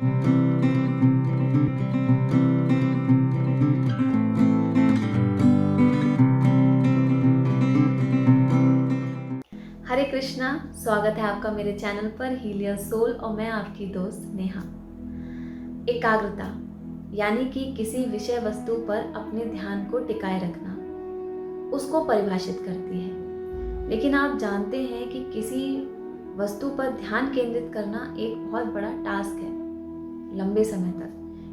हरे कृष्णा, स्वागत है आपका मेरे चैनल पर हील योर सोल और मैं आपकी दोस्त नेहा। एकाग्रता यानी कि किसी विषय वस्तु पर अपने ध्यान को टिकाए रखना, उसको परिभाषित करती है। लेकिन आप जानते हैं कि किसी वस्तु पर ध्यान केंद्रित करना एक बहुत बड़ा टास्क है लंबे समय तक,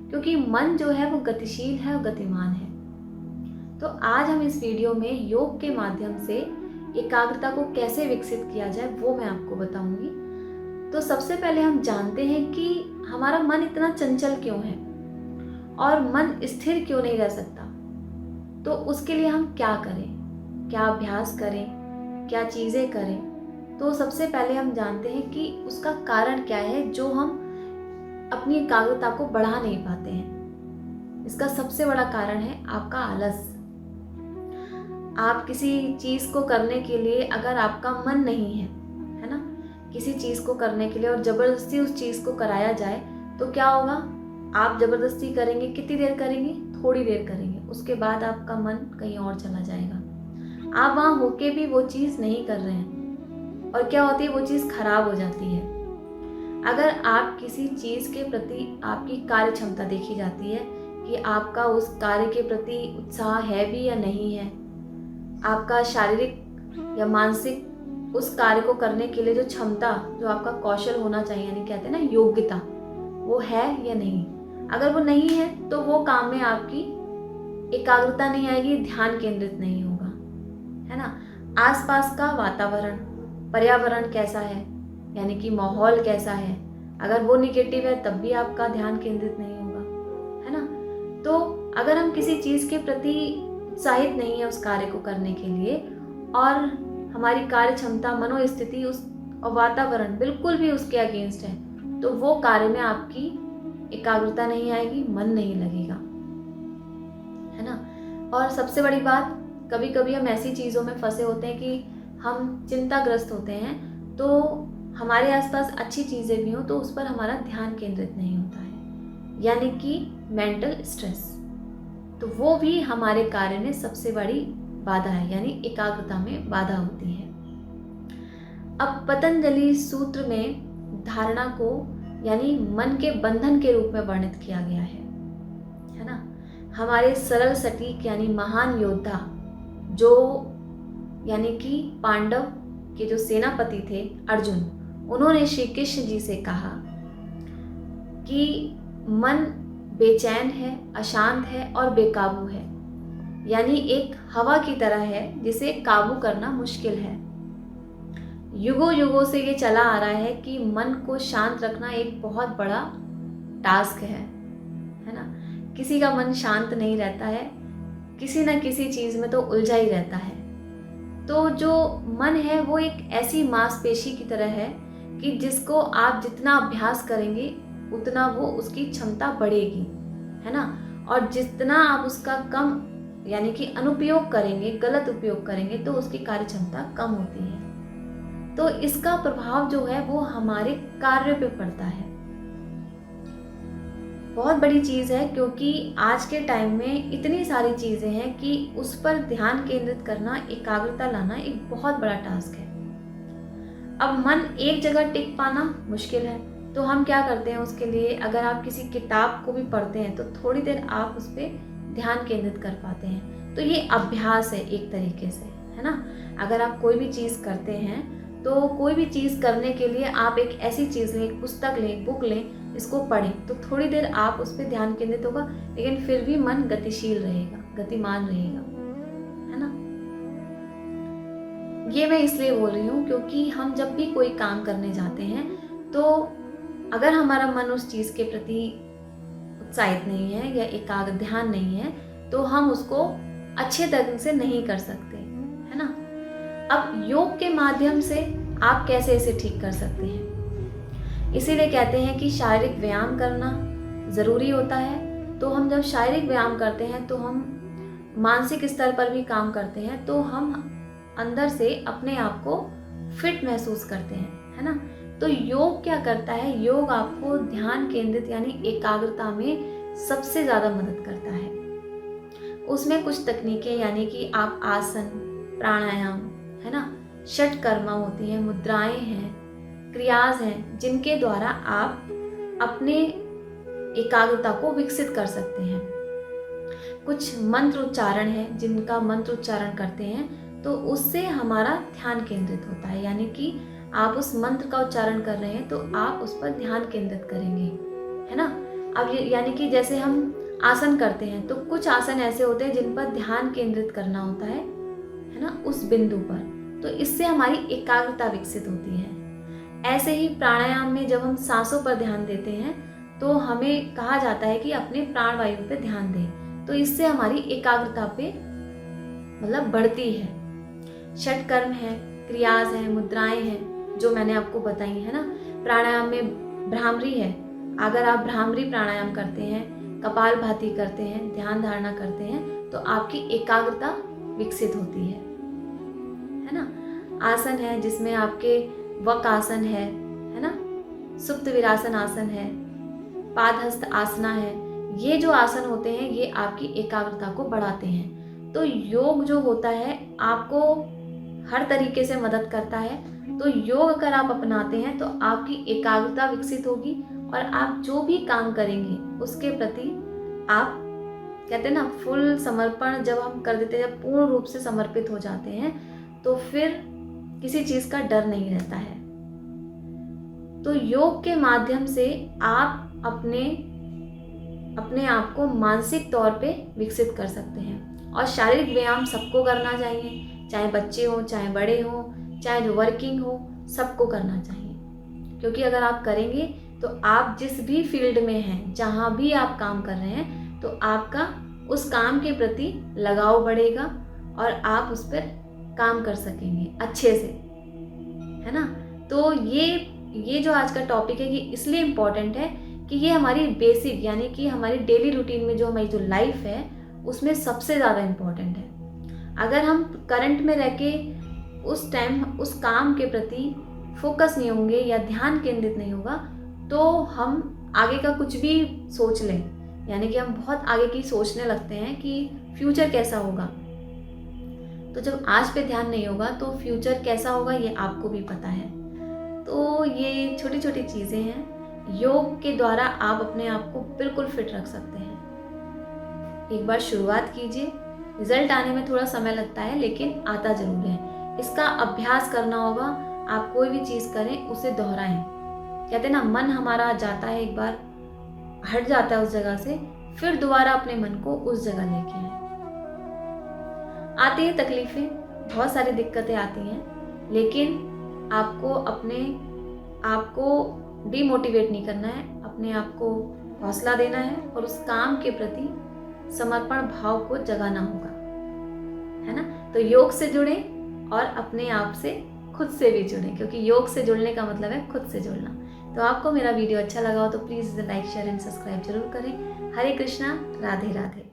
क्योंकि मन जो है वो गतिशील है और गतिमान है। तो आज हम इस वीडियो में योग के माध्यम से एकाग्रता को कैसे विकसित किया जाए वो मैं आपको बताऊंगी। तो सबसे पहले हम जानते हैं कि हमारा मन इतना चंचल क्यों है और मन स्थिर क्यों नहीं रह सकता। तो उसके लिए हम क्या करें, क्या अभ्यास करें, क्या चीज़ें करें। तो सबसे पहले हम जानते हैं कि उसका कारण क्या है जो हम अपनी एकाग्रता को बढ़ा नहीं पाते हैं। इसका सबसे बड़ा कारण है आपका आलस। आप किसी चीज़ को करने के लिए अगर आपका मन नहीं है ना, किसी चीज़ को करने के लिए और ज़बरदस्ती उस चीज़ को कराया जाए तो क्या होगा। आप ज़बरदस्ती करेंगे, कितनी देर करेंगे, थोड़ी देर करेंगे, उसके बाद आपका मन कहीं और चला जाएगा। आप वहाँ होके भी वो चीज़ नहीं कर रहे हैं और क्या होती है, वो चीज़ खराब हो जाती है। अगर आप किसी चीज़ के प्रति आपकी कार्य क्षमता देखी जाती है कि आपका उस कार्य के प्रति उत्साह है भी या नहीं है, आपका शारीरिक या मानसिक उस कार्य को करने के लिए जो क्षमता, जो आपका कौशल होना चाहिए, यानी कहते हैं ना योग्यता, वो है या नहीं। अगर वो नहीं है तो वो काम में आपकी एकाग्रता नहीं आएगी, ध्यान केंद्रित नहीं होगा, है ना। आसपास का वातावरण, पर्यावरण कैसा है, यानी कि माहौल कैसा है, अगर वो निगेटिव है तब भी आपका ध्यान केंद्रित नहीं होगा, है ना। तो अगर हम किसी चीज़ के प्रति उत्साहित नहीं है उस कार्य को करने के लिए और हमारी कार्य क्षमता, मनोस्थिति उस और वातावरण बिल्कुल भी उसके अगेंस्ट है, तो वो कार्य में आपकी एकाग्रता नहीं आएगी, मन नहीं लगेगा, है ना। और सबसे बड़ी बात, कभी कभी हम ऐसी चीज़ों में फंसे होते हैं कि हम चिंताग्रस्त होते हैं, तो हमारे आसपास अच्छी चीज़ें भी हों तो उस पर हमारा ध्यान केंद्रित नहीं होता है, यानी कि मेंटल स्ट्रेस। तो वो भी हमारे कार्य में सबसे बड़ी बाधा है, यानी एकाग्रता में बाधा होती है। अब पतंजलि सूत्र में धारणा को यानी मन के बंधन के रूप में वर्णित किया गया है ना। हमारे सरल सटीक यानी महान योद्धा जो यानी कि पांडव के जो सेनापति थे अर्जुन, उन्होंने श्री कृष्ण जी से कहा कि मन बेचैन है, अशांत है और बेकाबू है, यानी एक हवा की तरह है जिसे काबू करना मुश्किल है। युगों युगों से ये चला आ रहा है कि मन को शांत रखना एक बहुत बड़ा टास्क है ना। किसी का मन शांत नहीं रहता है, किसी न किसी चीज़ में तो उलझा ही रहता है। तो जो मन है वो एक ऐसी मांसपेशी की तरह है कि जिसको आप जितना अभ्यास करेंगे उतना वो उसकी क्षमता बढ़ेगी, है ना। और जितना आप उसका कम यानी कि अनुपयोग करेंगे, गलत उपयोग करेंगे, तो उसकी कार्य क्षमता कम होती है। तो इसका प्रभाव जो है वो हमारे कार्य पे पड़ता है। बहुत बड़ी चीज़ है, क्योंकि आज के टाइम में इतनी सारी चीज़ें हैं कि उस पर ध्यान केंद्रित करना, एकाग्रता लाना एक बहुत बड़ा टास्क है। अब मन एक जगह टिक पाना मुश्किल है, तो हम क्या करते हैं उसके लिए, अगर आप किसी किताब को भी पढ़ते हैं तो थोड़ी देर आप उस पर ध्यान केंद्रित कर पाते हैं। तो ये अभ्यास है एक तरीके से, है ना। अगर आप कोई भी चीज़ करते हैं तो कोई भी चीज़ करने के लिए आप एक ऐसी चीज़ लें, एक पुस्तक लें, एक बुक लें, इसको पढ़ें, तो थोड़ी देर आप उस पर ध्यान केंद्रित होगा, लेकिन फिर भी मन गतिशील रहेगा, गतिमान रहेगा, है ना। ये मैं इसलिए बोल रही हूँ क्योंकि हम जब भी कोई काम करने जाते हैं तो अगर हमारा मन उस चीज़ के प्रति उत्साहित नहीं है या एकाग्र ध्यान नहीं है तो हम उसको अच्छे ढंग से नहीं कर सकते, है ना। अब योग के माध्यम से आप कैसे इसे ठीक कर सकते हैं, इसीलिए कहते हैं कि शारीरिक व्यायाम करना ज़रूरी होता है। तो हम जब शारीरिक व्यायाम करते हैं तो हम मानसिक स्तर पर भी काम करते हैं, तो हम अंदर से अपने आप को फिट महसूस करते हैं, है ना। तो योग क्या करता है, योग आपको ध्यान केंद्रित यानी एकाग्रता में सबसे ज़्यादा मदद करता है। उसमें कुछ तकनीकें यानी कि आप आसन, प्राणायाम, है ना, षटकर्मा होती हैं, मुद्राएं हैं, क्रियाज हैं, जिनके द्वारा आप अपने एकाग्रता को विकसित कर सकते हैं। कुछ मंत्र उच्चारण है, जिनका मंत्र उच्चारण करते हैं तो उससे हमारा ध्यान केंद्रित होता है, यानी कि आप उस मंत्र का उच्चारण कर रहे हैं तो आप उस पर ध्यान केंद्रित करेंगे, है ना। अब ये यानी कि जैसे हम आसन करते हैं तो कुछ आसन ऐसे होते हैं जिन पर ध्यान केंद्रित करना होता है ना, उस बिंदु पर, तो इससे हमारी एकाग्रता विकसित होती है। ऐसे ही प्राणायाम में जब हम सांसों पर ध्यान देते हैं तो हमें कहा जाता है कि अपने प्राणवायु पे ध्यान दें, तो इससे हमारी एकाग्रता पे मतलब बढ़ती है। षटकर्म है, क्रियाज है, मुद्राएं हैं जो मैंने आपको बताई है ना। प्राणायाम में भ्रामरी है, अगर आप भ्रामरी प्राणायाम करते हैं, कपालभाति करते हैं, ध्यान धारणा करते हैं तो आपकी एकाग्रता विकसित होती है ना। आसन है जिसमें आपके वक आसन है ना, सुप्त वीरासन आसन है, पादहस्त आसना है। ये जो आसन होते हैं ये आपकी एकाग्रता को बढ़ाते हैं। तो योग जो होता है आपको हर तरीके से मदद करता है। तो योग अगर आप अपनाते हैं तो आपकी एकाग्रता विकसित होगी और आप जो भी काम करेंगे उसके प्रति आप कहते हैं ना फुल समर्पण जब हम कर देते हैं, जब पूर्ण रूप से समर्पित हो जाते हैं तो फिर किसी चीज का डर नहीं रहता है। तो योग के माध्यम से आप अपने आप को मानसिक तौर पे विकसित कर सकते हैं। और शारीरिक व्यायाम सबको करना चाहिए, चाहे बच्चे हो, चाहे बड़े हो, चाहे जो वर्किंग हो, सबको करना चाहिए। क्योंकि अगर आप करेंगे तो आप जिस भी फील्ड में हैं, जहाँ भी आप काम कर रहे हैं, तो आपका उस काम के प्रति लगाव बढ़ेगा और आप उस पर काम कर सकेंगे अच्छे से, है ना। तो ये जो आज का टॉपिक है ये इसलिए इम्पॉर्टेंट है कि ये हमारी बेसिक यानी कि हमारी डेली रूटीन में जो हमारी जो लाइफ है उसमें सबसे ज़्यादा इम्पॉर्टेंट है। अगर हम करंट में रह के उस टाइम उस काम के प्रति फोकस नहीं होंगे या ध्यान केंद्रित नहीं होगा तो हम आगे का कुछ भी सोच लें, यानी कि हम बहुत आगे की सोचने लगते हैं कि फ्यूचर कैसा होगा। तो जब आज पे ध्यान नहीं होगा तो फ्यूचर कैसा होगा ये आपको भी पता है। तो ये छोटी छोटी चीज़ें हैं, योग के द्वारा आप अपने आप को बिल्कुल फिट रख सकते हैं। एक बार शुरुआत कीजिए, रिजल्ट आने में थोड़ा समय लगता है लेकिन आता जरूर है। इसका अभ्यास करना होगा। आप कोई भी चीज़ करें उसे दोहराएं। कहते हैं ना मन हमारा जाता है, एक बार हट जाता है उस जगह से, फिर दोबारा अपने मन को उस जगह लेके आए। आती है तकलीफें, बहुत सारी दिक्कतें आती हैं, लेकिन आपको अपने आप को डीमोटिवेट नहीं करना है, अपने आप को हौसला देना है और उस काम के प्रति समर्पण भाव को जगाना होगा, है ना। तो योग से जुड़ें और अपने आप से खुद से भी जुड़ें, क्योंकि योग से जुड़ने का मतलब है खुद से जुड़ना। तो आपको मेरा वीडियो अच्छा लगा हो तो please like share and subscribe जरूर करें। हरे कृष्णा, राधे राधे।